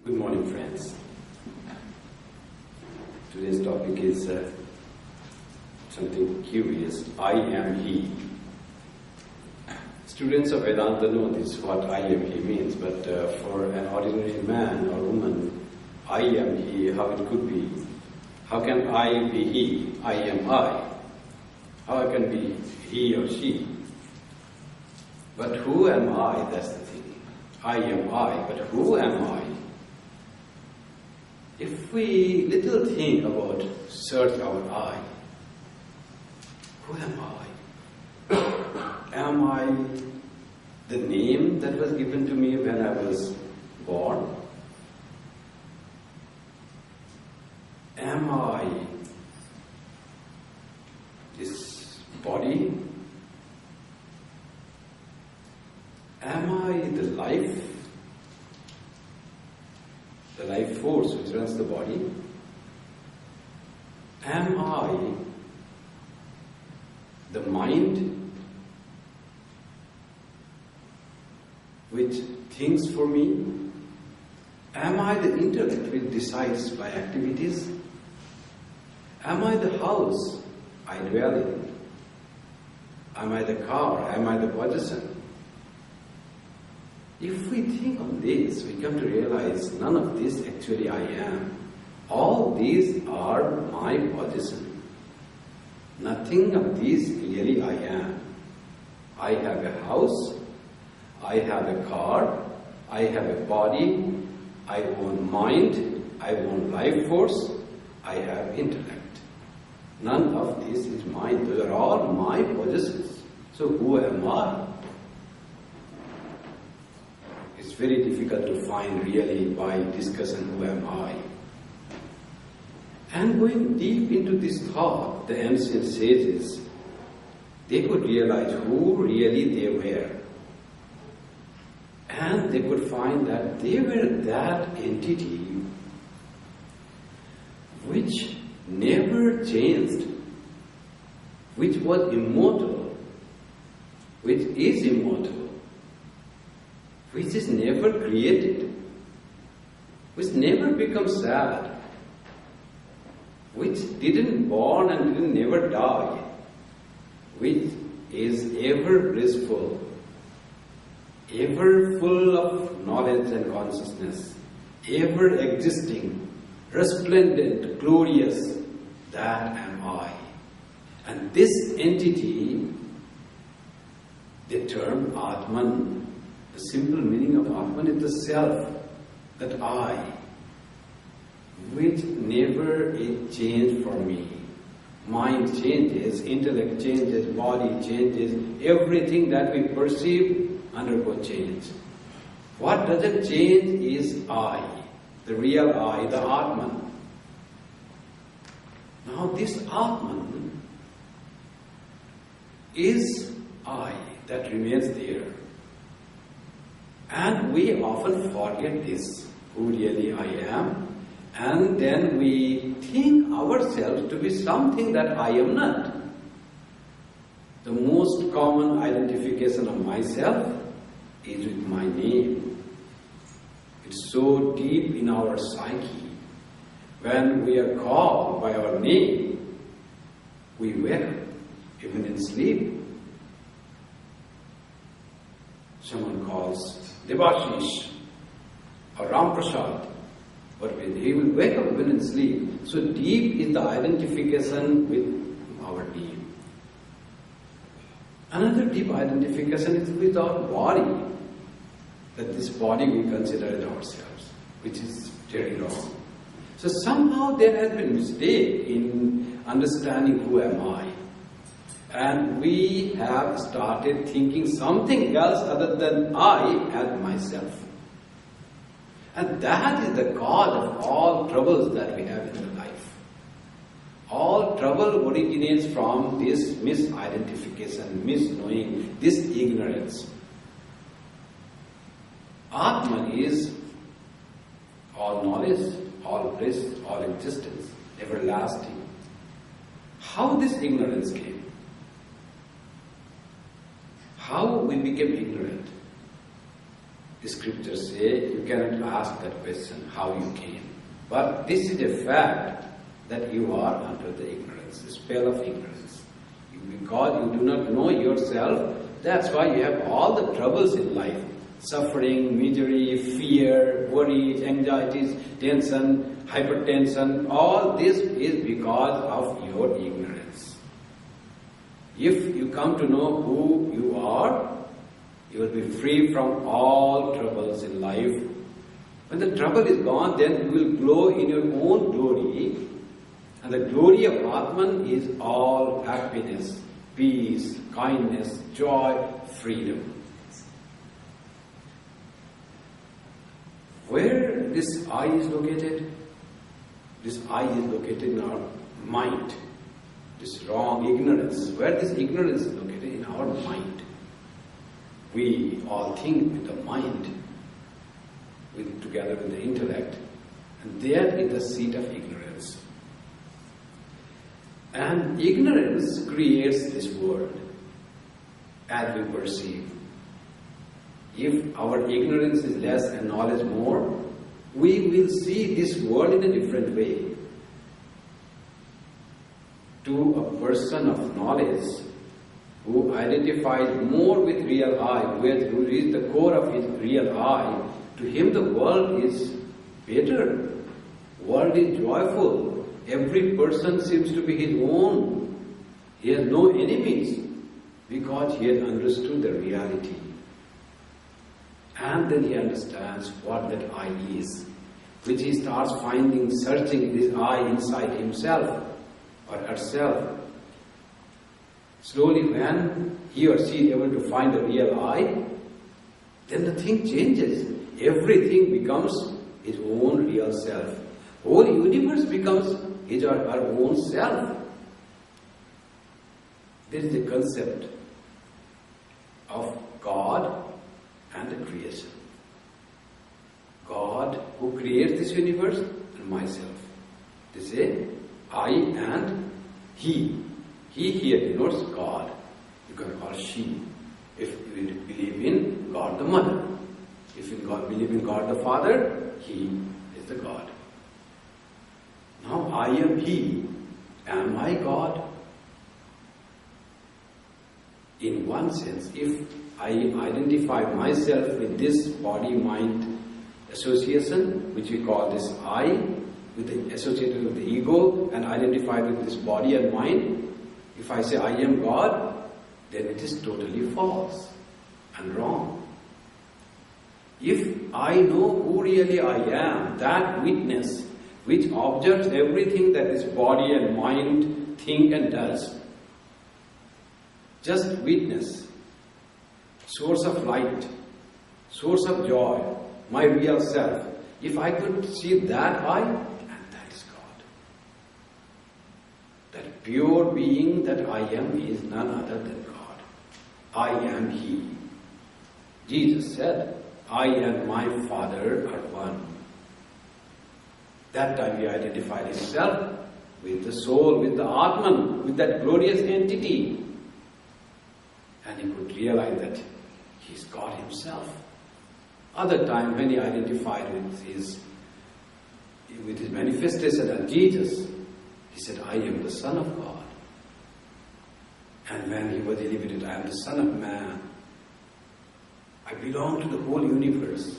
Good morning, friends. Today's topic is something curious. I am He. Students of Vedanta know this, what I am He means, but for an ordinary man or woman, I am He, how it could be? How can I be He? I am I. How I can be he or she? But who am I? That's the thing. I am I, but who am I? If we little think about search our I, who am I? Am I the name that was given to me when I was born? Am I this body? Am I the life force which runs the body? Am I the mind which thinks for me? Am I the intellect which decides by activities? Am I the house I dwell in? Am I the car? Am I the possession? If we think on this, we come to realize none of this actually I am. All these are my possession. Nothing of these really I am. I have a house, I have a car, I have a body, I own mind, I own life force, I have intellect. None of this is mine. Those are all my possessions. So who am I? It's very difficult to find really by discussion who am I. And going deep into this thought, the ancient sages, they could realize who really they were. And they could find that they were that entity which never changed, which was immortal, which is immortal, which is never created, which never becomes sad, which didn't born and didn't never die, which is ever blissful, ever full of knowledge and consciousness, ever existing, resplendent, glorious, that am I. And this entity, the term Atman, the simple meaning of Atman is the self, that I, which never is changed for me. Mind changes, intellect changes, body changes, everything that we perceive undergo change. What doesn't change is I, the real I, the Atman. Now this Atman is I, that remains there. And we often forget this, who really I am, and then we think ourselves to be something that I am not. The most common identification of myself is with my name. It's so deep in our psyche. When we are called by our name, we wake up, even in sleep. Someone calls Devashish or Ram Prasad, but he will wake up even in sleep. So deep is the identification with our name. Another deep identification is with our body, that this body we consider as ourselves, which is very wrong. So somehow there has been mistake in understanding who am I. And we have started thinking something else other than I as myself. And that is the cause of all troubles that we have in the life. All trouble originates from this misidentification, misknowing, this ignorance. Atman is all knowledge, all bliss, all existence, everlasting. How this ignorance came? How we became ignorant? the scriptures say you cannot ask that question, how you came. But this is a fact that you are under the ignorance, the spell of ignorance. Because you do not know yourself, that's why you have all the troubles in life. Suffering, misery, fear, worries, anxieties, tension, hypertension, all this is because of your ignorance. If you come to know who you are, you will be free from all troubles in life. When the trouble is gone, then you will glow in your own glory. And the glory of Atman is all happiness, peace, kindness, joy, freedom. Where this I is located? This I is located in our mind. This wrong ignorance. Where this ignorance is located? In our mind. We all think with the mind, together with the intellect, and there is the seat of ignorance. And ignorance creates this world as we perceive. If our ignorance is less and knowledge more, we will see this world in a different way. To a person of knowledge who identifies more with real I, who is the core of his real I, to him the world is better. World is joyful. Every person seems to be his own. He has no enemies because he has understood the reality. And then he understands what that I is, which he starts finding, searching this I inside himself or herself. Slowly, when he or she is able to find the real I, then the thing changes. Everything becomes his own real self. Whole universe becomes his or her own self. There is a concept of God and the creation. God who creates this universe and myself. They say I and He. He here denotes God. You can call she. If you believe in God the Mother. If you believe in God the Father, He is the God. Now I am He. Am I God? In one sense, if I identify myself with this body-mind association, which we call this I, associated with the ego, and identified with this body and mind, if I say I am God, then it is totally false and wrong. If I know who really I am, that witness which observes everything that this body and mind think and does, just witness, source of light, source of joy, my real self. If I could see that I, and that is God. That pure being that I am is none other than God. I am He. Jesus said, I and my Father are one. That time he identified himself with the soul, with the Atman, with that glorious entity. And he could realize that he is God himself. Other time when he identified with his manifestation as Jesus, he said, I am the Son of God. And when he was elevated, I am the Son of Man. I belong to the whole universe.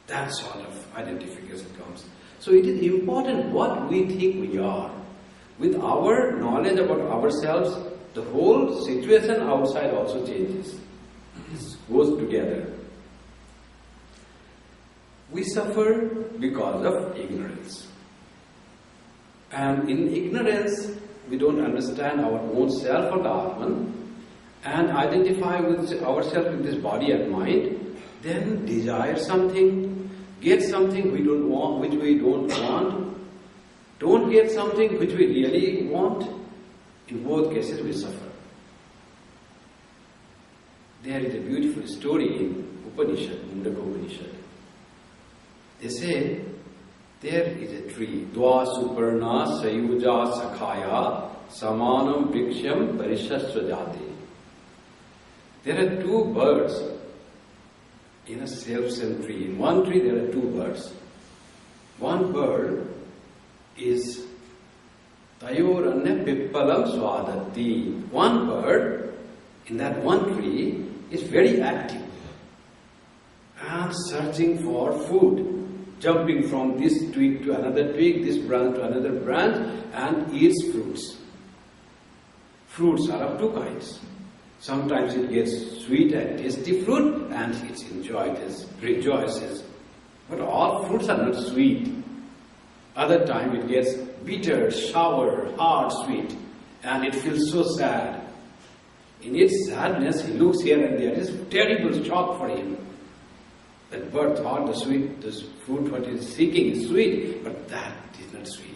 That sort of identification comes. So it is important what we think we are. With our knowledge about ourselves, the whole situation outside also changes. This goes together. We suffer because of ignorance. And in ignorance, we don't understand our own self or the Atman, and identify with ourselves with this body and mind, then desire something, get something we don't want, which we don't want, don't get something which we really want. In both cases we suffer. There is a beautiful story in Upanishad, Mundaka Upanishad. They say, there is a tree, Dva Suparna Sayuja Sakhaya Samanam Vriksham Parishasva Jati. There are two birds in a self-same tree. In one tree there are two birds. One bird is Tayoranya Pippalam Swadati. One bird in that one tree is very active and searching for food, jumping from this twig to another twig, this branch to another branch, and eats fruits. Fruits are of two kinds. Sometimes it gets sweet and tasty fruit and it enjoys, rejoices. But all fruits are not sweet. Other time it gets bitter, sour, hard, sweet, and it feels so sad. In its sadness, he looks here and there. It is a terrible shock for him. That bird thought the fruit what he is seeking is sweet, but that is not sweet.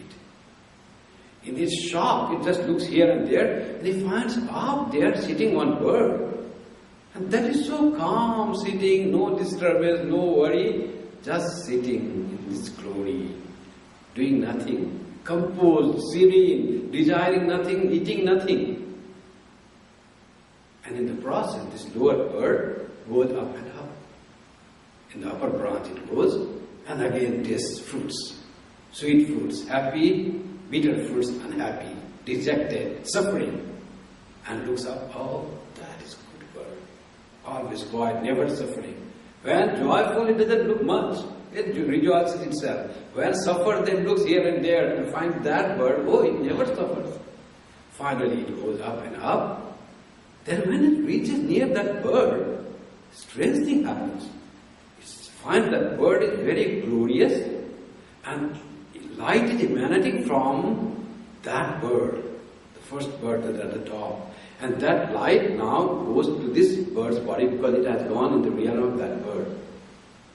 In his shock, it just looks here and there, and he finds up there sitting one bird. And that is so calm, sitting, no disturbance, no worry, just sitting in this glory, doing nothing, composed, serene, desiring nothing, eating nothing. And in the process, this lower bird goes up and up. In the upper branch it goes, and again tastes fruits, sweet fruits, happy, bitter fruits, unhappy, dejected, suffering, and looks up, oh, that is good bird. Always quiet, never suffering. When joyful, it doesn't look much. It rejoices itself. When suffered, then looks here and there and finds that bird, oh, it never suffers. Finally, it goes up and up. Then when it reaches near that bird, strange thing happens. It finds that bird is very glorious and light is emanating from that bird, the first bird that is at the top. And that light now goes to this bird's body because it has gone in the realm of that bird.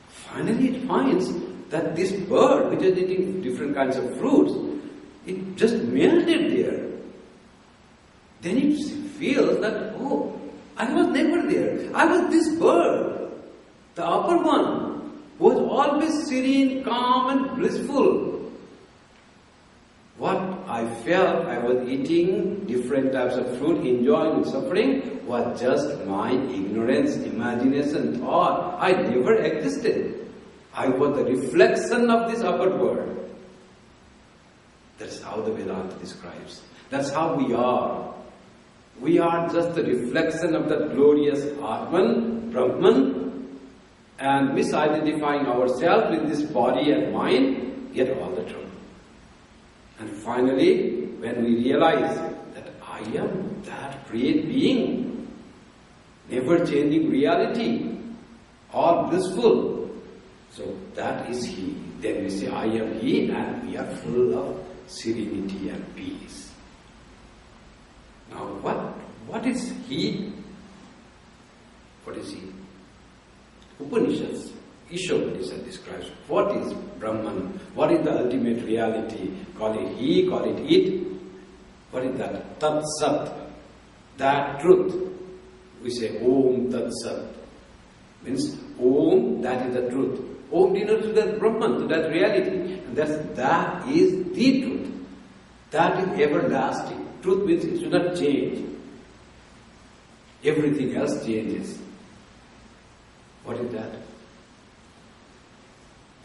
Finally it finds that this bird, which is eating different kinds of fruits, it just melted there. Then it feels that, oh, I was never there. I was this bird, the upper one, was always serene, calm and blissful. What I felt I was eating different types of fruit, enjoying and suffering, was just my ignorance, imagination, thought. I never existed. I was the reflection of this upper world. That's how the Vedanta describes. That's how we are. We are just the reflection of that glorious Atman, Brahman, and misidentifying ourselves with this body and mind, yet all the trouble. And finally, when we realize that I am that great being, never-changing reality, all blissful, so that is He. Then we say, I am He, and we are full of serenity and peace. Now, what is He? What is He? Upanishads, Isha Upanishad describes what is Brahman, what is the ultimate reality. Call it He, call it it. What is that? Tat Sat, that truth. We say Om Tat Sat. Means Om, that is the truth. Om denotes to that Brahman, to that reality. And that is the truth. That is everlasting. Truth means it should not change. Everything else changes. What is that?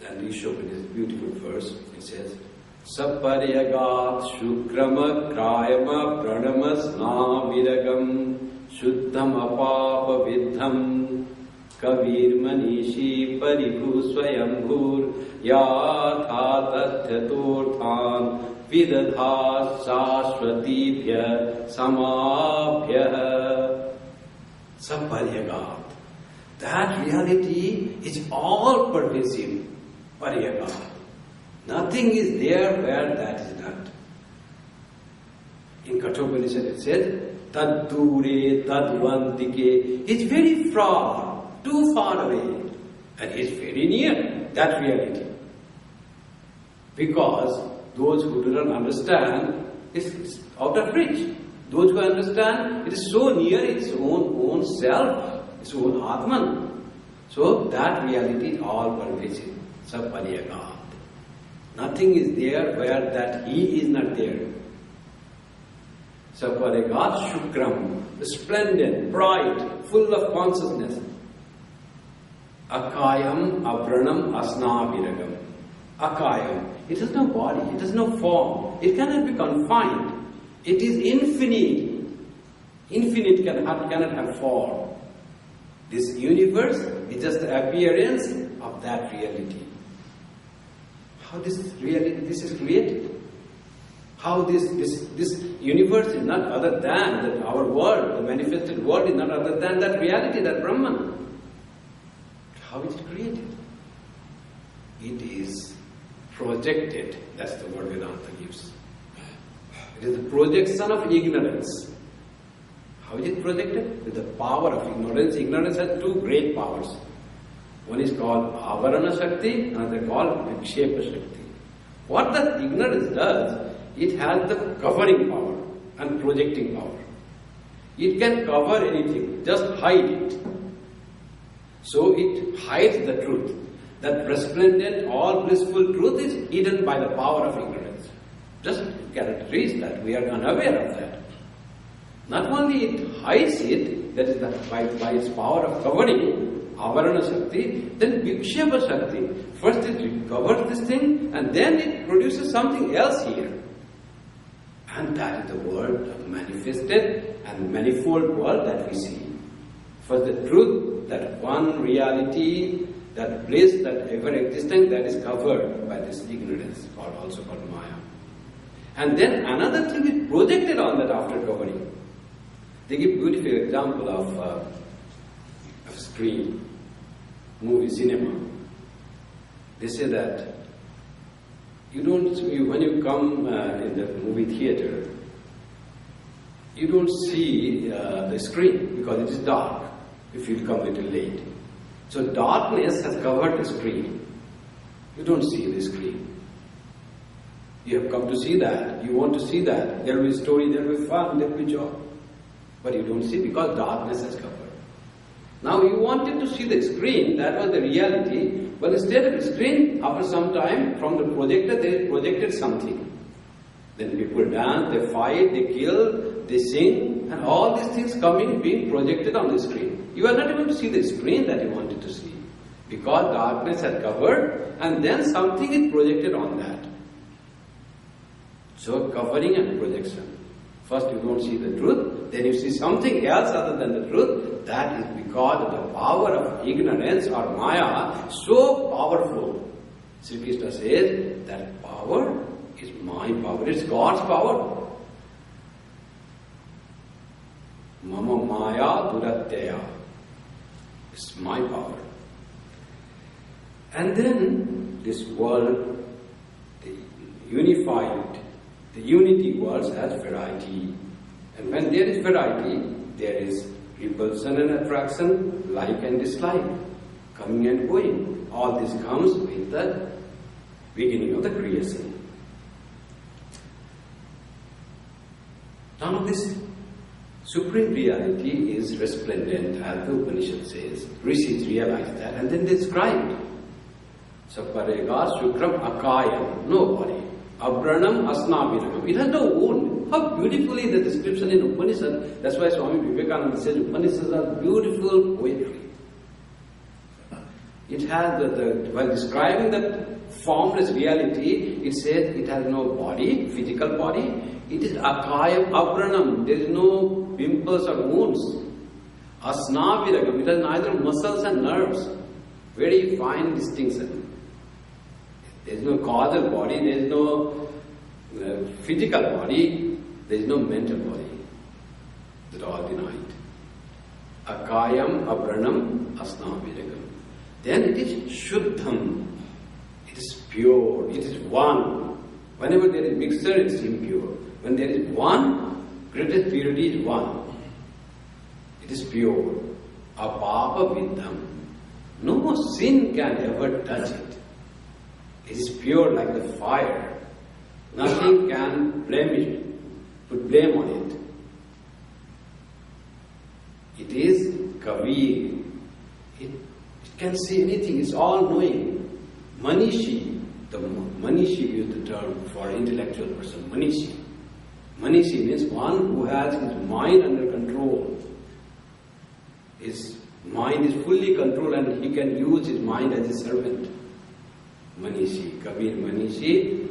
And Isha in this beautiful verse, it says, Saparyagat Shukrama Krayama Pranama Snaviragam Shuddham Apapa Vidham Kavir Manishi Paribhu Swayambhur Yatha Tathyatorthan Vidadha Sashvatibhya Samabhya. Saparyagat. That reality is all pervasive. Paryagat. Nothing is there where that is not. In Kathopanishad it says, Tad dure, tad vantike. It's very far, too far away. And it's very near, that reality. Because those who do not understand, it's out of reach. Those who understand, it is so near its own self, its own Atman. So that reality is all pervasive. Saparyagat. Nothing is there where that He is not there. Saparyagat Shukram, splendid, bright, full of consciousness. Akayam, Abranam, Asnaviragam. Akayam. It has no body, it has no form, it cannot be confined. It is infinite. Infinite cannot have form. This universe is just the appearance of that reality. How this is created? How this universe is not other than our world, the manifested world is not other than that reality, that Brahman. How is it created? It is projected. That's the word Vedanta gives. It is the projection of ignorance. How is it projected? With the power of ignorance. Ignorance has two great powers. One is called Avarana Shakti, another called Vikshepa Shakti. What that ignorance does, it has the covering power and projecting power. It can cover anything, just hide it. So it hides the truth. That resplendent, all blissful truth is hidden by the power of ignorance. Just cannot reach that. We are unaware of that. Not only it hides it, that is by its power of covering, Avarana Shakti, then Vikshepa Shakti. First it covers this thing and then it produces something else here. And that is the world of manifested and manifold world that we see. For the truth, that one reality, that bliss, that ever existing, that is covered by this ignorance, also called Maya. And then another thing is projected on that after covering. They give beautiful example of screen, movie, cinema. They say that when you come in the movie theater, you don't see the screen because it is dark if you come a little late. So darkness has covered the screen. You don't see the screen. You have come to see that. You want to see that. There will be story, there will be fun, there will be joy. But you don't see because darkness has covered. Now you wanted to see the screen, that was the reality, but instead of the screen, after some time, from the projector, they projected something. Then people dance, they fight, they kill, they sing, and all these things being projected on the screen. You are not able to see the screen that you wanted to see, because darkness had covered, and then something is projected on that. So covering and projection. First you don't see the truth, then you see something else other than the truth. That is because of the power of ignorance or Maya, so powerful. Sri Krishna says that power is my power, it's God's power. Mama Maya Duratyaya. It's my power. And then this world, the unified, the unity world has variety. And when there is variety, there is repulsion and attraction, like and dislike, coming and going. All this comes with the beginning of the creation. Now this supreme reality is resplendent, as the Upanishad says. Rishis realize that and then describe it. Saparega Shukram Akayam, no body. Abranam Asnaviragam. It has no wound. How beautifully the description in Upanishad. That's why Swami Vivekananda says Upanishads are beautiful poetry. It has while describing that formless reality, it says it has no body, physical body. It is akayam, abranam. There is no pimples or wounds. Asnaviragam. It has neither muscles and nerves. Very fine distinction. There is no causal body, there is no physical body, there is no mental body. That all denied. Akayam, abranam, asnaviragam. Then it is shuddham. It is pure, it is one. Whenever there is mixture, it is impure. When there is one, greatest purity is one. It is pure. Apapa viddham. No sin can ever touch it. It is pure like the fire. Nothing can put blame on it. It is Kavi. It can see anything, it's all-knowing. Manishi. The Manishi is the term for intellectual person. Manishi. Manishi means one who has his mind under control. His mind is fully controlled and he can use his mind as a servant. Manishi, Kabir Manishi,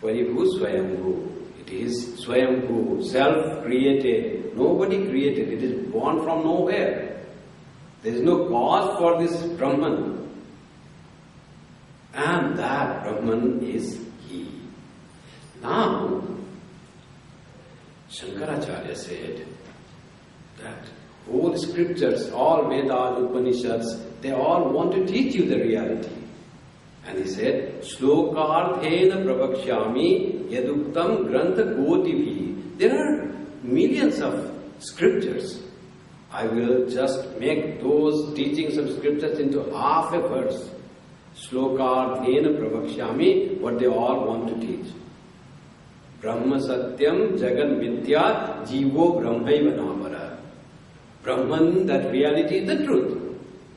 Paribhu Swayambhu. It is Swayambhu, self-created. Nobody created. It is born from nowhere. There is no cause for this Brahman. And that Brahman is he. Now, Shankaracharya said that whole scriptures, all Vedas, Upanishads, they all want to teach you the reality. And he said, Shlokarthena prabhakshami yaduktam grantha kotivi. There are millions of scriptures. I will just make those teachings of scriptures into half a verse. Shlokarthena prabhakshami, what they all want to teach. Brahma satyam jagat mithya jivo brahmaiva namara. Brahman, that reality is the truth.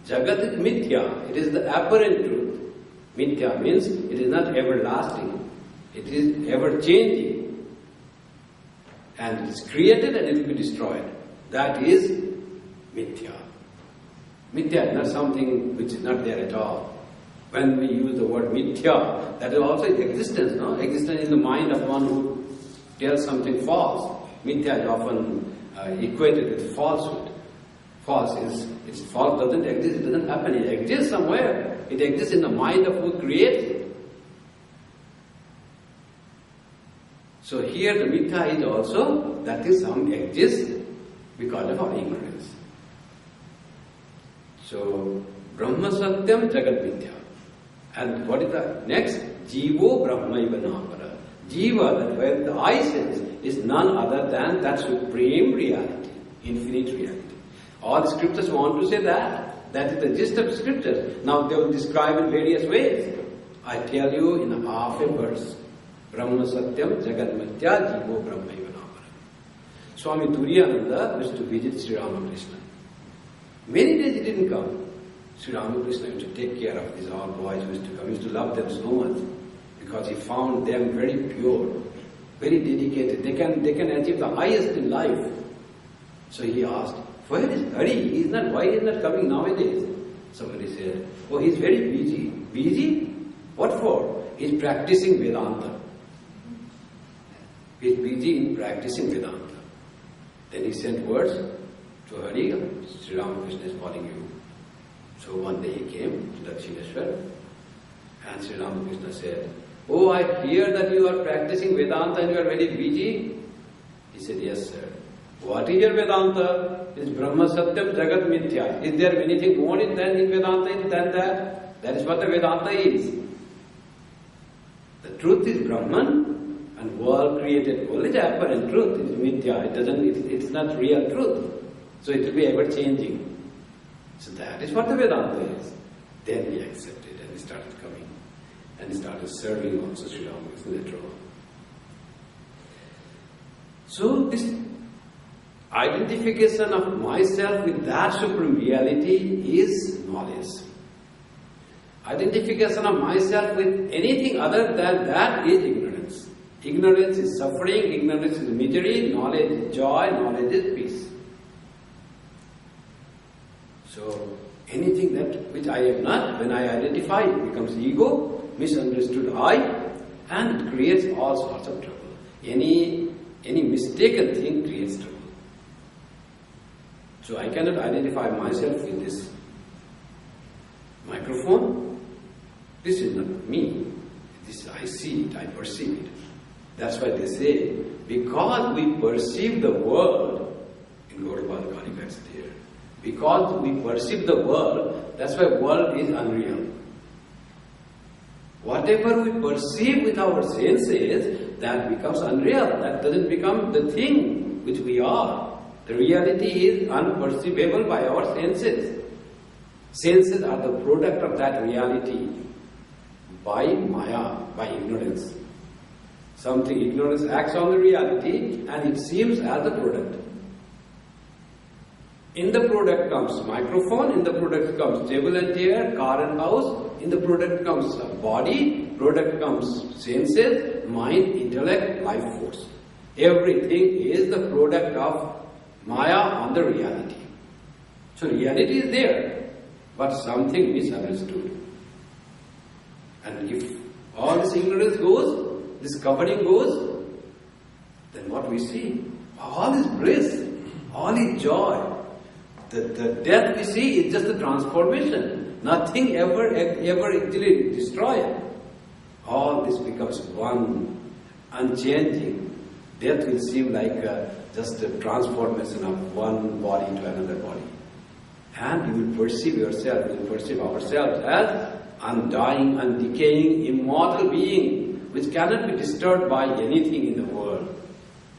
Jagat is mithya, it is the apparent truth. Mithya means it is not everlasting, it is ever changing. And it is created and it will be destroyed. That is mithya. Mithya is not something which is not there at all. When we use the word mithya, that is also existence, no? Existence in the mind of one who tells something false. Mithya is often equated with falsehood. False is, it's false doesn't exist, it doesn't happen, it exists somewhere. It exists in the mind of who creates it. So here the mithya is also, that is some exists because of our ignorance. So, Brahma Satyam Jagat Mithya. And what is the next? Jivo Brahmaiva Namara. Jiva, that where the I sense, is none other than that supreme reality, infinite reality. All the scriptures want to say that. That is the gist of scriptures. Now they will describe in various ways. I tell you in half a verse. Brahma Satyam Jagat Mithya Jivo Brahmaiva Namara. Swami Kripamayananda used to visit Sri Ramakrishna. Many days he didn't come. Sri Ramakrishna used to take care of these all boys who used to come. He used to love them so much because he found them very pure, very dedicated. They can achieve the highest in life. So he asked, where is Hari? Why he is not coming nowadays? Somebody said, oh, he is very busy. Busy? What for? He is practicing Vedanta. He is busy in practicing Vedanta. Then he sent words to Hari, Sri Ramakrishna is calling you. So one day he came to Dakshineshwar and Sri Ramakrishna said, oh, I hear that you are practicing Vedanta and you are very busy. He said, yes, sir. What is your Vedanta? It's Brahma Satyam Jagat Mithya. Is there anything more in Vedanta than that? That is what the Vedanta is. The truth is Brahman and world created. World is apparent truth. It is Mithya. It's not real truth. So it will be ever changing. So that is what the Vedanta is. Then he accepted and he started coming. And he started serving also Sri Ramakrishna later on. So this identification of myself with that supreme reality is knowledge. Identification of myself with anything other than that is ignorance. Ignorance is suffering, ignorance is misery, knowledge is joy, knowledge is peace. So anything that which I am not, when I identify, it becomes ego, misunderstood I, and it creates all sorts of trouble. Any mistaken thing creates trouble. So I cannot identify myself with this microphone. This is not me. This I see it, I perceive it. That's why they say, because we perceive the world, in Gaudapad Karika it's there, because we perceive the world, that's why world is unreal. Whatever we perceive with our senses, that becomes unreal. That doesn't become the thing which we are. The reality is unperceivable by our senses. Senses are the product of that reality by Maya, by ignorance. Something, ignorance acts on the reality and it seems as the product. In the product comes microphone, in the product comes table and chair, car and house, in the product comes body, product comes senses, mind, intellect, life force. Everything is the product of Maya on the reality. So reality is there, but something misunderstood. And if all this ignorance goes, this covering goes, then what we see? All is bliss, all is joy. The death we see is just a transformation. Nothing ever actually destroyed. All this becomes one, unchanging. Death will seem like just a transformation of one body to another body. And you will perceive yourself, you will perceive ourselves as undying, undecaying, immortal being, which cannot be disturbed by anything in the world.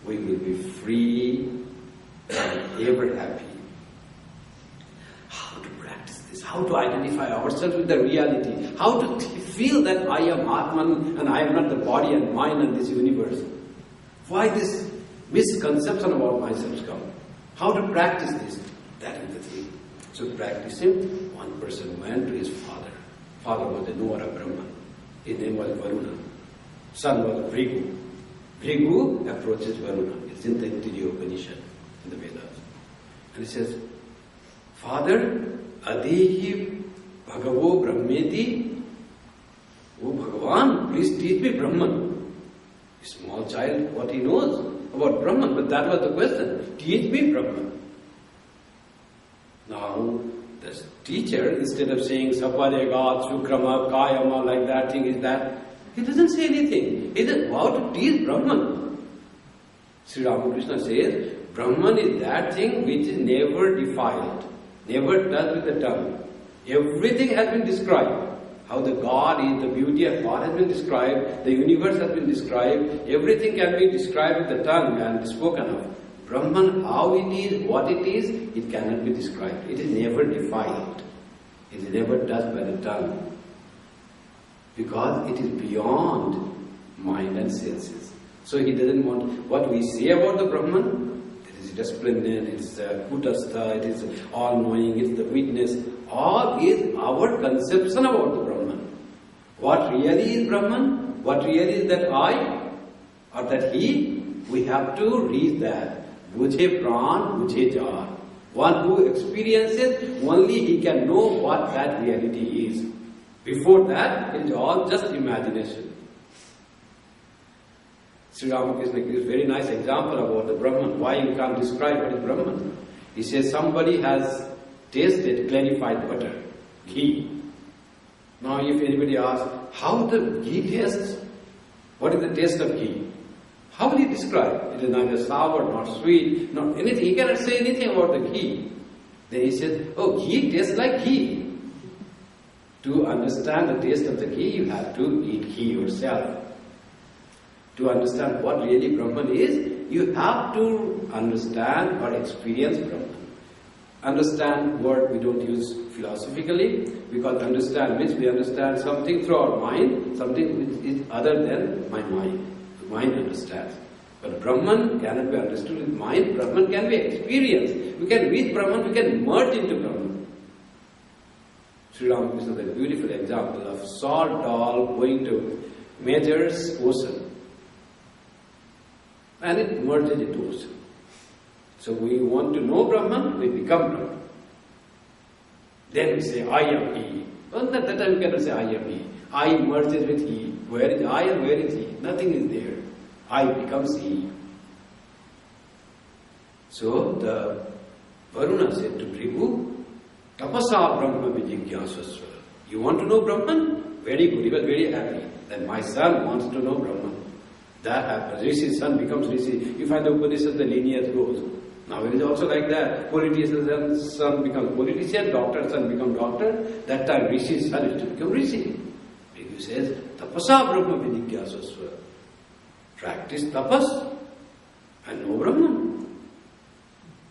We will be free and ever happy. How to practice this? How to identify ourselves with the reality? How to feel that I am Atman and I am not the body and mind and this universe? Why this misconception about myself come? How to practice this? That is the thing. So practicing, one person went to his father. Father was the knower of Brahman. His name was Varuna. Son was Bhrigu. Bhrigu approaches Varuna. It's in the Taittiriya Upanishad, in the Vedas. And he says, Father, Adehi Bhagavo Brahmeti. Oh Bhagavan, please teach me Brahman. A small child, what he knows about Brahman, but that was the question. Teach me Brahman. Now, the teacher, instead of saying Sapadegat, Sukrama, Kayama, like that thing is that, he doesn't say anything. He says, how to teach Brahman? Sri Ramakrishna says, Brahman is that thing which is never defiled, never touched with the tongue. Everything has been described. How the God is, the beauty of God has been described, the universe has been described, everything can be described with the tongue and spoken of. Brahman, how it is, what it is, it cannot be described. It is never defiled. It is never touched by the tongue. Because it is beyond mind and senses. So he doesn't want what we say about the Brahman. It is resplendent, it is kutastha, it is all-knowing, it is the witness. All is our conception about the Brahman. What really is Brahman? What really is that I or that he? We have to reach that. Bujhe pran, bujhe jar. One who experiences, only he can know what that reality is. Before that, it is all just imagination. Sri Ramakrishna gives a very nice example about the Brahman. Why you can't describe what is Brahman? He says somebody has tasted clarified butter, ghee. Now if anybody asks, how the ghee tastes? What is the taste of ghee? How will he describe? It is neither sour, nor sweet, nor anything. He cannot say anything about the ghee. Then he said, oh, ghee tastes like ghee. To understand the taste of the ghee, you have to eat ghee yourself. To understand what really Brahman is, you have to understand or experience Brahman. Understand word we don't use philosophically, because understand means we understand something through our mind, something which is other than my mind. The mind understands. But Brahman cannot be understood with mind, Brahman can be experienced. We can reach Brahman, we can merge into Brahman. Sri Ramakrishna is a beautiful example of salt doll going to measures ocean. And it merges into ocean. So we want to know Brahman, we become Brahman. Then we say, I am He. Well, at that time we cannot say, I am He. I merges with He. Where is I and where is He? Nothing is there. I becomes He. So the Varuna said to Bhrigu, Tapasa Brahma Vijigyasasva. You want to know Brahman? Very good. He was very happy that my son wants to know Brahman. That happens. Rishi's son becomes Rishi. You find the Upanishad, the lineage goes. Now it is also like that. Politician's son becomes politician, doctor's son becomes doctor. That time Rishi's son is to become Rishi. Bhrigu says, Tapasa Brahma Vijigyasasva. Practice tapas and know Brahman.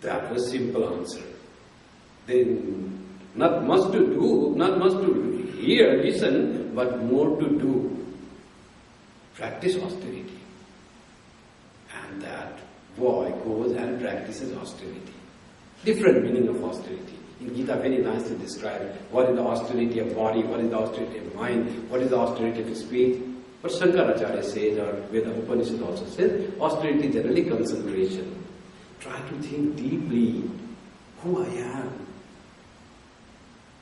That was simple answer. Then not much to do, not much to hear, listen, but more to do. Practice austerity. And that boy goes and practices austerity. Different meaning of austerity. In Gita very nicely described what is the austerity of body, what is the austerity of mind, what is the austerity of speech. But Shankaracharya says, or Veda Upanishad also says, austerity generally concentration. Try to think deeply who I am.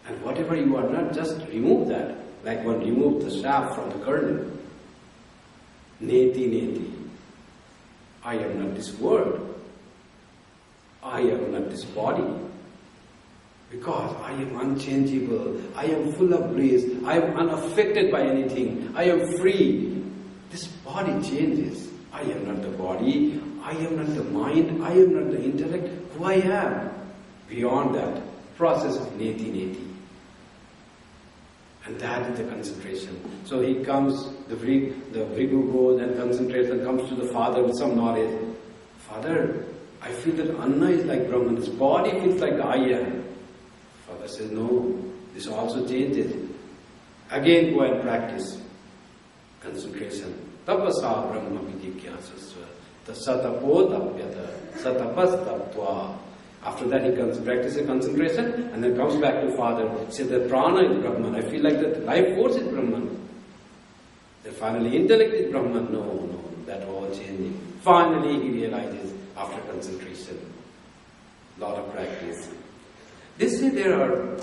And whatever you are not, just remove that. Like one removed the shaft from the kernel. Neti, neti. I am not this world. I am not this body. Because I am unchangeable. I am full of bliss. I am unaffected by anything. I am free. This body changes. I am not the body. I am not the mind. I am not the intellect. Who I am. Beyond that process of neti, neti. And that is the concentration. So he comes, the Vrigu goes and concentrates and comes to the father with some knowledge. Father, I feel that Anna is like Brahman. This body feels like I am. Father says, no, this also changes. Again go and practice concentration. Tapasa Brahma Vijigyasasva Tasatapo Tapyata Satapas Taptva. After that he practices concentration and then comes back to father. He says that prana is Brahman. I feel like that life force is Brahman. Then finally intellect is Brahman. No, that all changing. Finally he realizes after concentration. Lot of practice. They say there are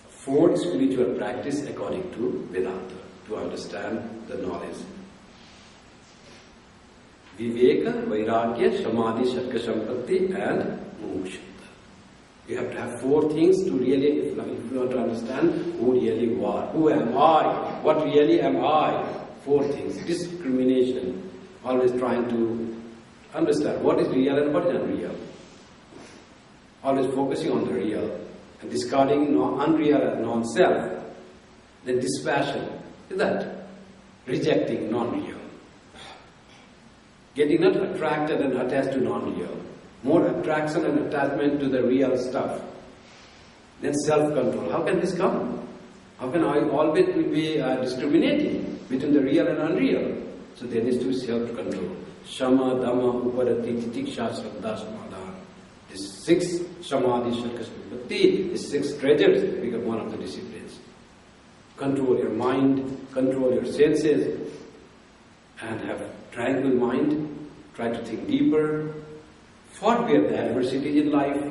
4 spiritual practices according to Vedanta to understand the knowledge. Viveka, Vairagya, Samadhi, Shatka Sampatti and Moksha. You have to have 4 things to really, if you want to understand who really you are. Who am I? What really am I? 4 things. Discrimination. Always trying to understand what is real and what is unreal. Always focusing on the real and discarding unreal as non-self. Then dispassion. Is that? Rejecting non-real. Getting not attracted and attached to non-real. More attraction and attachment to the real stuff. Then self-control. How can this come? How can I always be discriminating between the real and unreal? So there needs to be self-control. Shama, Dhamma, Uparati, Titiksha, Shraddha, Samadhan. These 6 Samadhi, Shatka, Sampatti, these 6 treasures become one of the disciplines. Control your mind, control your senses, and have tranquil mind, try to think deeper, forbear the adversity in life.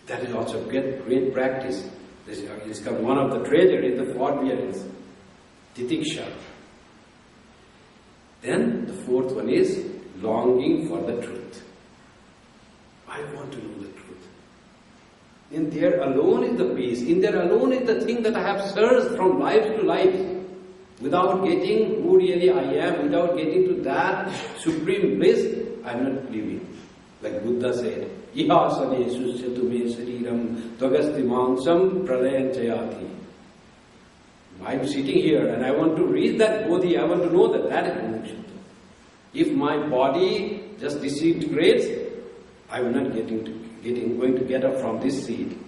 That is also great practice. This is one of the treasures is the forbearance, titiksha. Then the 4th one is longing for the truth. I want to know the truth. In there alone is the peace. In there alone is the thing that I have searched from life to life. Without getting who really I am, without getting to that supreme bliss, I am not living. Like Buddha said, Ihasane susyatu me sariram tvagasti mansam pralayan chayati. I am sitting here and I want to reach that bodhi, I want to know that that is moksha. If my body just disintegrates, I am not going to get up from this seat.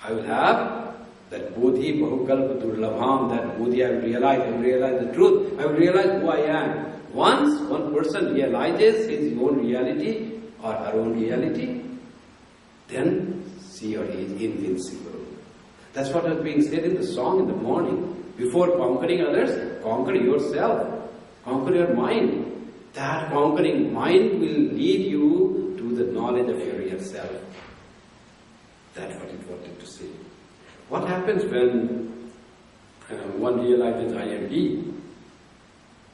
I will have that bodhi bahukalpa durlabham, that bodhi I will realize the truth, I will realize who I am. Once one person realizes his own reality or her own reality, then she or he is invincible. That's what was being said in the song in the morning. Before conquering others, conquer yourself, conquer your mind. That conquering mind will lead you to the knowledge of your real self. That's what it wanted to say. What happens when one realizes I am he?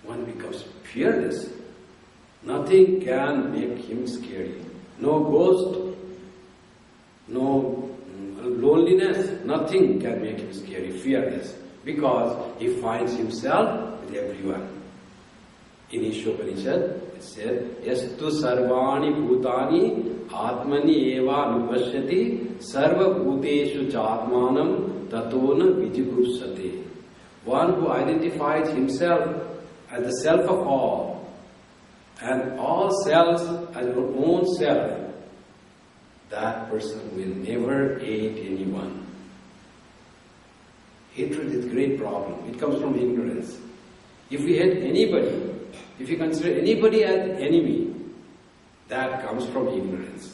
One becomes fearless. Nothing can make him scary. No ghost, no loneliness, nothing can make him scary, fearless. Because he finds himself with everyone. In Ishopanishad, it said, Yastu sarvani bhutani atmani eva nupashyati sarva bhuteshu chatmanam tatona vijigursate. One who identifies himself as the self of all, and all selves as your own self, that person will never hate anyone. Hatred is a great problem. It comes from ignorance. If we hate anybody, if you consider anybody as enemy, that comes from ignorance.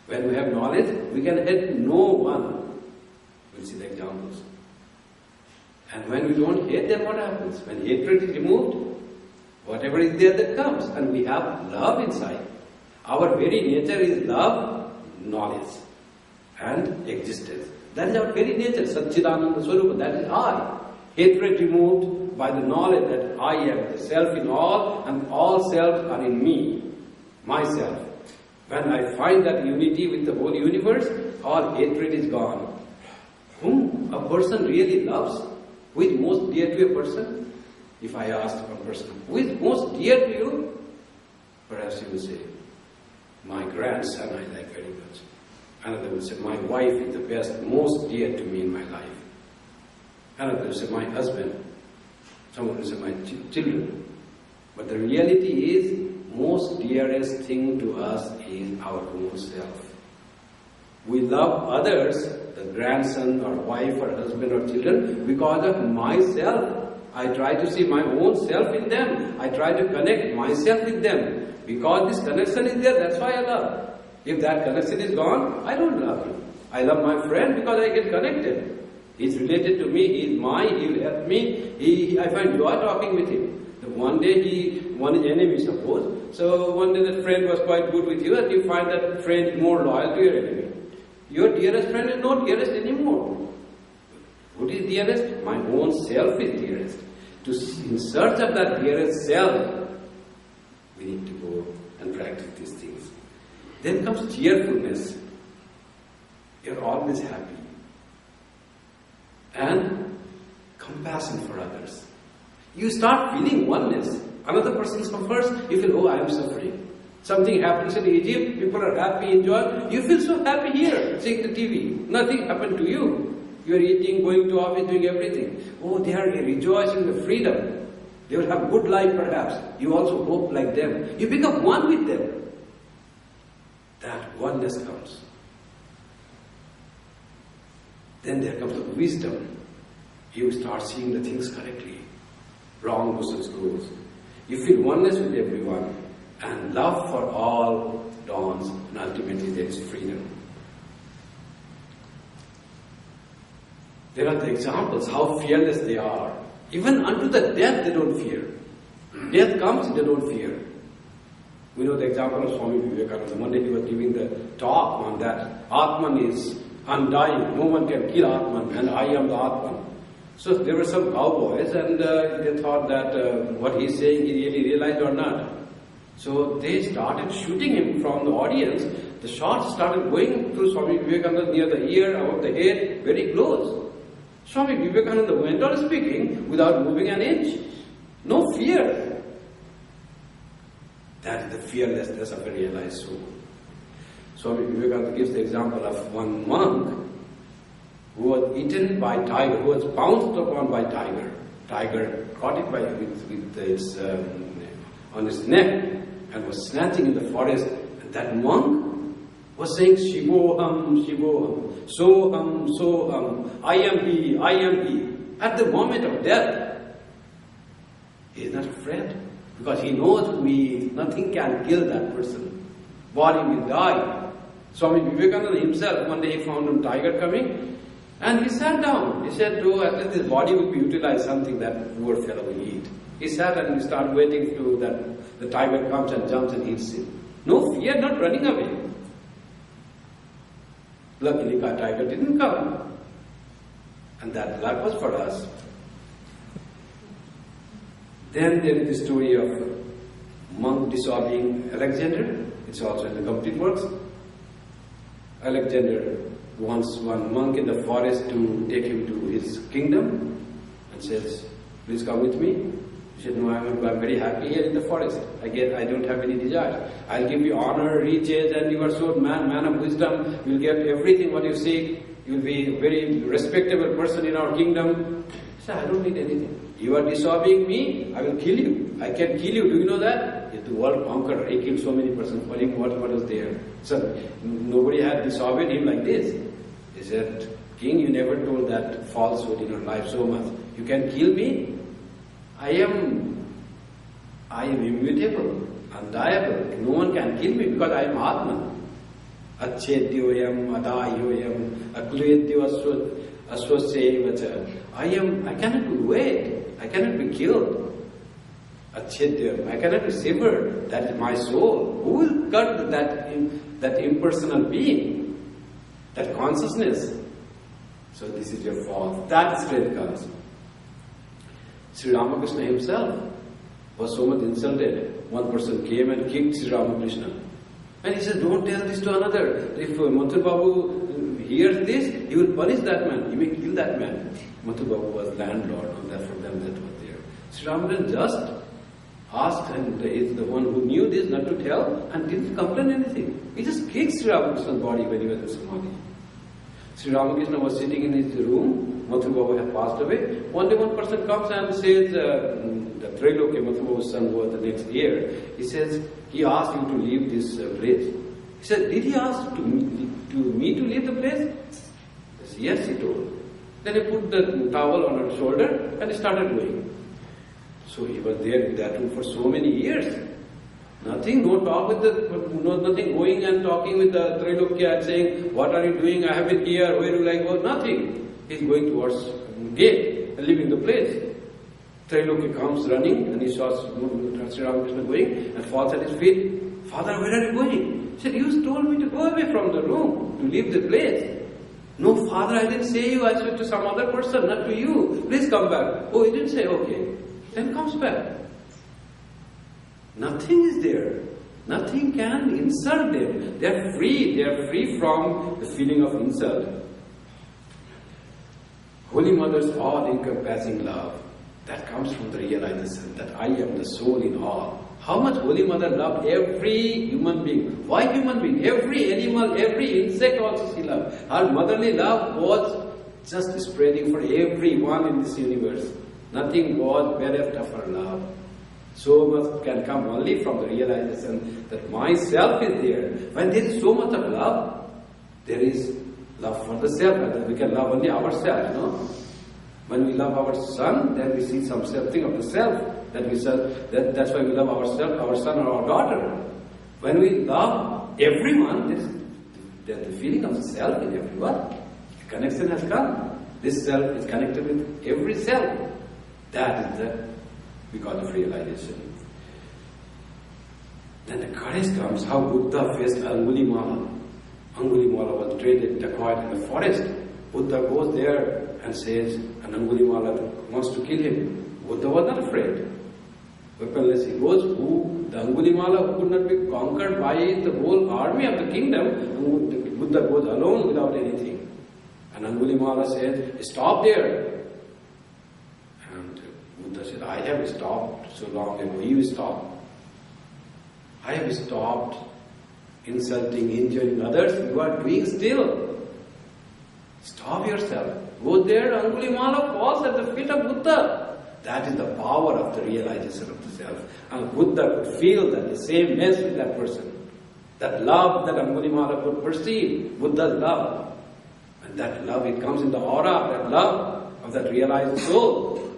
When we have knowledge, we can hate no one. We'll see the examples. And when we don't hate, then what happens? When hatred is removed, whatever is there that comes, and we have love inside. Our very nature is love, knowledge, and existence. That is our very nature, Satchidananda Swarupa, that is I. Hatred removed by the knowledge that I am the self in all and all selves are in me, myself. When I find that unity with the whole universe, all hatred is gone. Whom a person really loves, who is most dear to a person? If I ask one person, who is most dear to you? Perhaps he will say, my grandson I like very much. Another will say, my wife is the best, most dear to me in my life. Another will say, my husband. Someone will say, my children. But the reality is, most dearest thing to us is our own self. We love others, the grandson or wife or husband or children, because of myself. I try to see my own self in them. I try to connect myself with them. Because this connection is there, that's why I love. If that connection is gone, I don't love him. I love my friend because I get connected. He's related to me, he's mine, he will help me. I find joy talking with him. One day he won his enemy, suppose. So one day that friend was quite good with you, and you find that friend is more loyal to your enemy. Your dearest friend is not dearest anymore. What is dearest? My own self is dearest. In search of that dearest self, we need to go and practice these things. Then comes cheerfulness. You're always happy. And compassion for others. You start feeling oneness. Another person suffers, you feel, oh, I am suffering. Something happens in Egypt, people are happy, enjoy. You feel so happy here, seeing the TV. Nothing happened to you. You are eating, going to office, doing everything. Oh, they are rejoicing in the freedom. They will have good life perhaps. You also hope like them. You become one with them. That oneness comes. Then there comes the wisdom. You start seeing the things correctly. Wrong versus goes. You feel oneness with everyone, and love for all dawns, and ultimately there is freedom. There are the examples, how fearless they are. Even unto the death they don't fear. Death comes, they don't fear. We know the example of Swami Vivekananda. One day he was giving the talk on that. Atman is undying, no one can kill Atman, and I am the Atman. So there were some cowboys, and they thought that what he's saying he really realized or not. So they started shooting him from the audience. The shots started going through Swami Vivekananda near the ear, above the head, very close. Swami Vivekananda went on speaking without moving an inch. No fear. That is the fearlessness of a realized soul. Swami Vivekananda gives the example of one monk who was eaten by tiger, who was pounced upon by tiger. Tiger caught it with its on his neck and was snatching in the forest. And that monk was saying, Shivoham, Shivoham, Soham, Soham, I am he, I am he. At the moment of death, he is not afraid because he knows who he is. Nothing can kill that person. Body will die. Swami Vivekananda himself, one day he found a tiger coming. And he sat down. He said, oh, at least this body will be utilized, something that poor fellow will eat. He sat and he started waiting to that the tiger comes and jumps and eats him. No fear, not running away. Luckily, the tiger didn't come. And that luck was for us. Then there is the story of monk disobeying Alexander. It's also in the complete works. Alexander wants one monk in the forest to take him to his kingdom and says, please come with me. He said, no, I'm very happy here in the forest. I don't have any desire. I'll give you honor, riches, and you are so man of wisdom. You'll get everything what you seek. You'll be a very respectable person in our kingdom. He said, I don't need anything. You are disobeying me, I will kill you. I can kill you. Do you know that? He's the world conqueror. He killed so many persons for him. What was there? So nobody had disobeyed him like this. He said, King, you never told that falsehood in your life so much. You can kill me? I am immutable, undeniable. No one can kill me because I am Atman. Achedyoyam, adayoyam, akluyedyo aswasyevacha. I cannot be weighed. I cannot be killed. Achedyoyam, I cannot be severed. That is my soul. Who will cut that impersonal being? That consciousness. So this is your fault. That strength comes. Sri Ramakrishna himself was so much insulted. One person came and kicked Sri Ramakrishna. And he said, don't tell this to another. If Mathur Babu hears this, he will punish that man. He may kill that man. Mathur Babu was landlord of that for them that were there. Sri Ramakrishna just asked, and is the one who knew this not to tell, and didn't complain anything. He just kicked Sri Ramakrishna's body when he was in Samadhi. Sri Ramakrishna was sitting in his room. Mathur Babu had passed away. One day one person comes and says, the Trailokya, Mathur Babu's son, was the next year. He says, he asked you to leave this place. He said, did he ask me to leave the place? He said, yes, he told. Then he put the towel on her shoulder and he started going. So he was there in that room for so many years. Nothing, no talk with nothing going and talking with the Trailokya and saying, what are you doing? I have been here, where do I go? Nothing. He's going towards gate and leaving the place. Trailokya comes running and he saw Sri Ramakrishna going and falls at his feet. Father, where are you going? He said, you told me to go away from the room, to leave the place. No, Father, I didn't say you. I said to some other person, not to you. Please come back. Oh, he didn't say, okay. Then comes back. Nothing is there. Nothing can insult them. They are free. They are free from the feeling of insult. Holy Mother's all-encompassing love, that comes from the realization that I am the soul in all. How much Holy Mother loved every human being. Why human being? Every animal, every insect also she loved. Her motherly love was just spreading for everyone in this universe. Nothing was bereft of her love. So much can come only from the realization that myself is there. When there is so much of love, there is love for the self. We can love only ourselves, no? When we love our son, then we see something of the self. That's why we love ourselves, our son or our daughter. When we love everyone, there's the feeling of the self in everyone. The connection has come. This self is connected with every self. That is because of realization. Then the courage comes, how Buddha faced Angulimala. Angulimala was traded, dacoit in the forest. Buddha goes there and says, and Angulimala wants to kill him. Buddha was not afraid. Weaponless he goes, the Angulimala who could not be conquered by the whole army of the kingdom, Buddha goes alone without anything. And Angulimala says, stop there. And Buddha said, I have stopped so long ago. You stop. I have stopped insulting, injuring others. You are doing still. Stop yourself. Go there. Angulimala falls at the feet of Buddha. That is the power of the realization of the self. And Buddha could feel that the sameness with that person. That love that Angulimala could perceive. Buddha's love. And that love, it comes in the aura of that love, of that realized soul.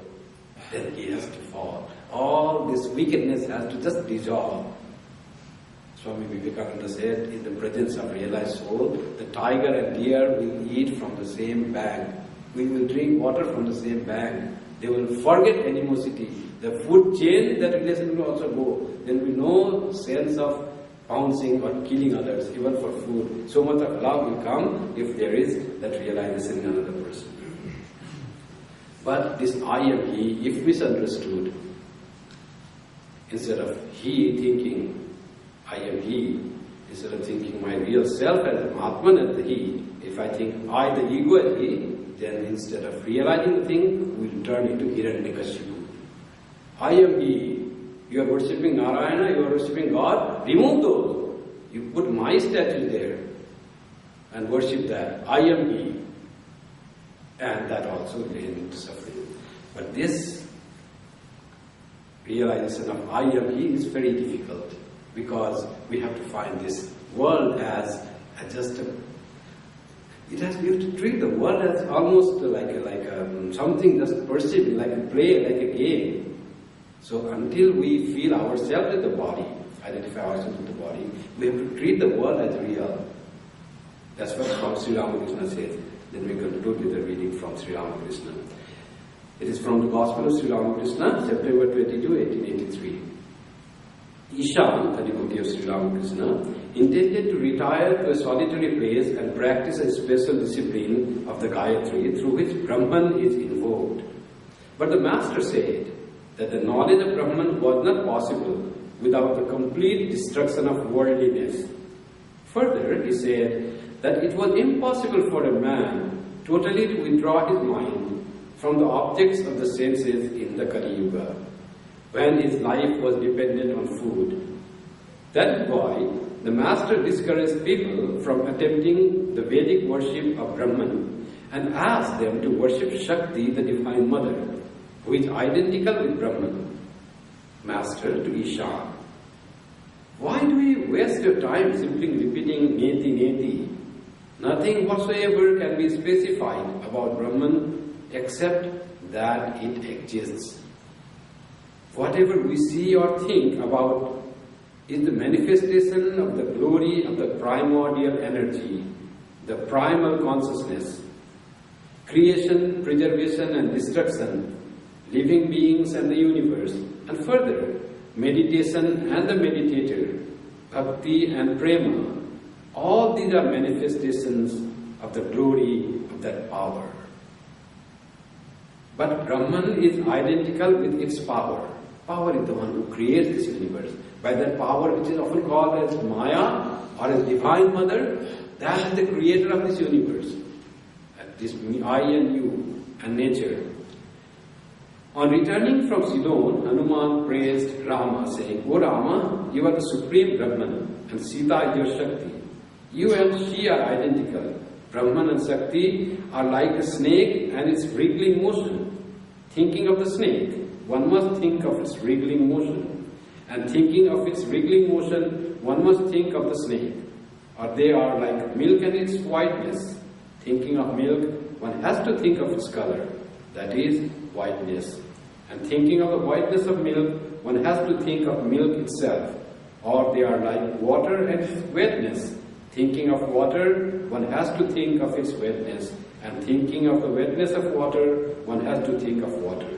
Then he has to fall. All this wickedness has to just dissolve. Swami Vivekananda said, in the presence of realized soul, the tiger and deer will eat from the same bag. We will drink water from the same bag. They will forget animosity. The food chain, that relation will also go. There will be no sense of pouncing or killing others, even for food. So much of love will come if there is that realization in another person. But this I am he, if misunderstood, instead of he thinking I am he, instead of thinking my real self as the Atman as the he, if I think I, the ego, as he, then instead of realizing the thing, we will turn into Hiranyakashipu. I am he. You are worshipping Narayana, you are worshipping God, remove those. You put my statue there and worship that. I am he. And that also will end into suffering. But this realization of I am he is very difficult, because we have to find this world as just a... we have to treat the world as almost like something just perceived, like a play, like a game. So until we feel ourselves with the body, identify ourselves with the body, we have to treat the world as real. That's what Sri Ramakrishna says. Then we conclude with a reading from Sri Ramakrishna. It is from the Gospel of Sri Ramakrishna, September 22, 1883. Ishan, the devotee of Sri Ramakrishna, intended to retire to a solitary place and practice a special discipline of the Gayatri through which Brahman is invoked. But the master said that the knowledge of Brahman was not possible without the complete destruction of worldliness. Further, he said that it was impossible for a man totally to withdraw his mind from the objects of the senses in the Kali Yuga, when his life was dependent on food. That is why the master discouraged people from attempting the Vedic worship of Brahman and asked them to worship Shakti, the Divine Mother, who is identical with Brahman, master to Ishan. Why do you waste your time simply repeating Neti Neti? Nothing whatsoever can be specified about Brahman except that it exists. Whatever we see or think about is the manifestation of the glory of the primordial energy, the primal consciousness, creation, preservation and destruction, living beings and the universe, and further, meditation and the meditator, bhakti and prema. All these are manifestations of the glory of that power. But Brahman is identical with its power. Power is the one who creates this universe. By that power, which is often called as Maya or as Divine Mother, that is the creator of this universe. This I and you and nature. On returning from Sidon, Hanuman praised Rama, saying, "O Rama, you are the supreme Brahman, and Sita is your Shakti. You and she are identical. Brahman and Shakti are like a snake and its wriggling motion. Thinking of the snake, one must think of its wriggling motion. And thinking of its wriggling motion, one must think of the snake. Or they are like milk and its whiteness. Thinking of milk, one has to think of its color, that is, whiteness. And thinking of the whiteness of milk, one has to think of milk itself. Or they are like water and its wetness. Thinking of water, one has to think of its wetness. And thinking of the wetness of water, one has to think of water.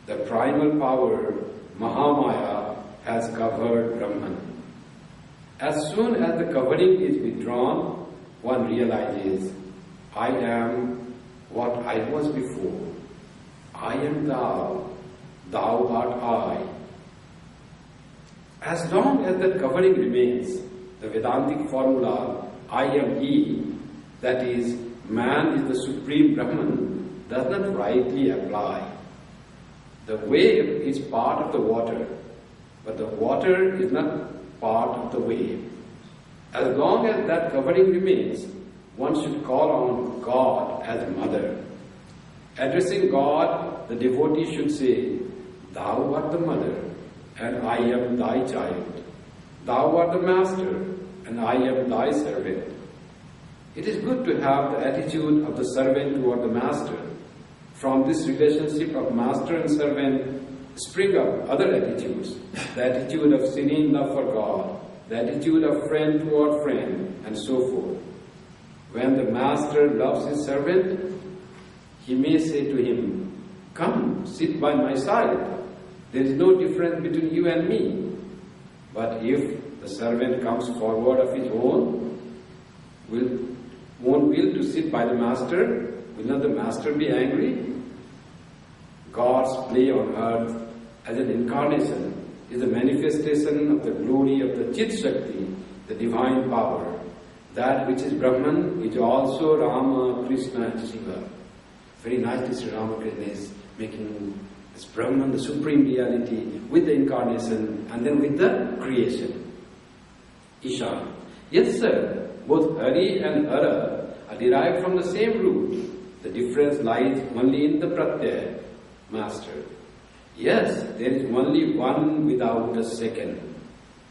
The primal power, Mahamaya, has covered Brahman. As soon as the covering is withdrawn, one realizes, I am what I was before. I am thou, thou art I. As long as that covering remains, the Vedantic formula, I am he, that is, man is the supreme Brahman, does not rightly apply. The wave is part of the water, but the water is not part of the wave. As long as that covering remains, one should call on God as mother. Addressing God, the devotee should say, Thou art the mother, and I am thy child. Thou art the master, and I am thy servant. It is good to have the attitude of the servant toward the master. From this relationship of master and servant spring up other attitudes. The attitude of serene love for God, the attitude of friend toward friend, and so forth. When the master loves his servant, he may say to him, Come, sit by my side. There is no difference between you and me. But if the servant comes forward of his own will to sit by the master, will not the master be angry? God's play on earth as an incarnation is a manifestation of the glory of the Chit Shakti, the divine power. That which is Brahman is also Rama, Krishna and Shiva. Very nicely Sri Ramakrishna is making this Brahman, the supreme reality, with the incarnation and then with the creation. Ishan. Yes sir, both Hari and Hara are derived from the same root. The difference lies only in the Pratyaya, master. Yes, there is only one without a second.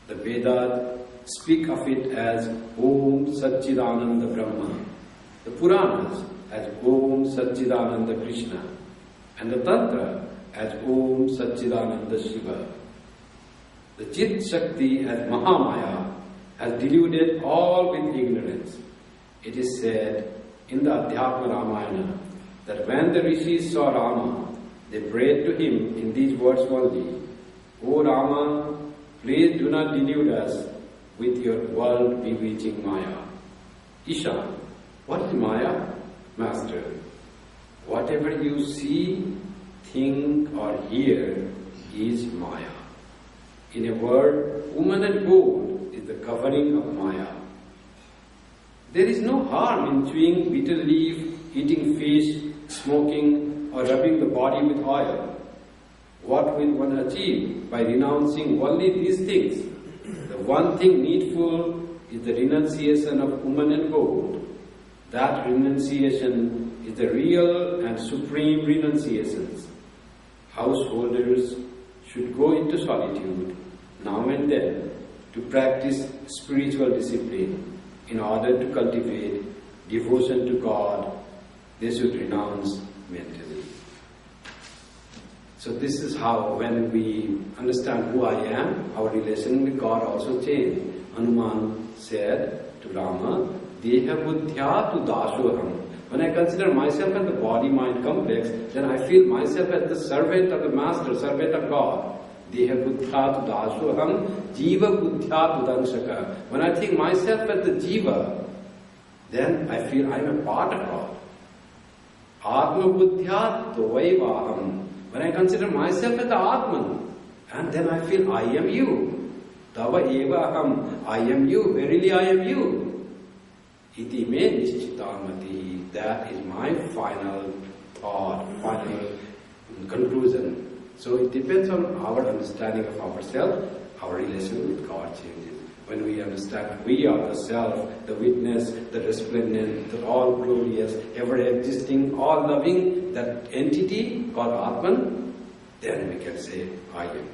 The Vedas speak of it as Om Satchidananda Brahma. The Puranas as Om Satchidananda Krishna. And the Tantra as Om Satchidananda Shiva. The Chit Shakti as Mahamaya has deluded all with ignorance. It is said in the Adhyatma Ramayana that when the rishis saw Rama, they prayed to him in these words only, O Rama, please do not delude us. with your world bewitching Maya. Isha, what is Maya? Master, whatever you see, think or hear is Maya. In a word, woman and gold is the covering of Maya. There is no harm in chewing bitter leaf, eating fish, smoking, or rubbing the body with oil. What will one achieve by renouncing only these things? The one thing needful is the renunciation of woman and gold. That renunciation is the real and supreme renunciations. Householders should go into solitude now and then to practice spiritual discipline. In order to cultivate devotion to God, they should renounce mentally. So this is how, when we understand who I am, our relation with God also changes. Hanuman said to Rama, Deha buddhya tu dasoham. When I consider myself as the body-mind complex, then I feel myself as the servant of the Master, servant of God. Deha buddhya tu dasoham, jiva buddhya tu danshaka. When I think myself as the jiva, then I feel I am a part of God. Atma buddhya tu vaivaham. When I consider myself as the Atman, and then I feel I am you. Tava eva aham, I am you, verily I am you. Iti me nishchitamati, that is my final thought, final conclusion. So it depends on our understanding of ourselves, our relation with God changes. When we understand we are the self, the witness, the resplendent, the all-glorious, ever-existing, all-loving, that entity called Atman, then we can say, I am.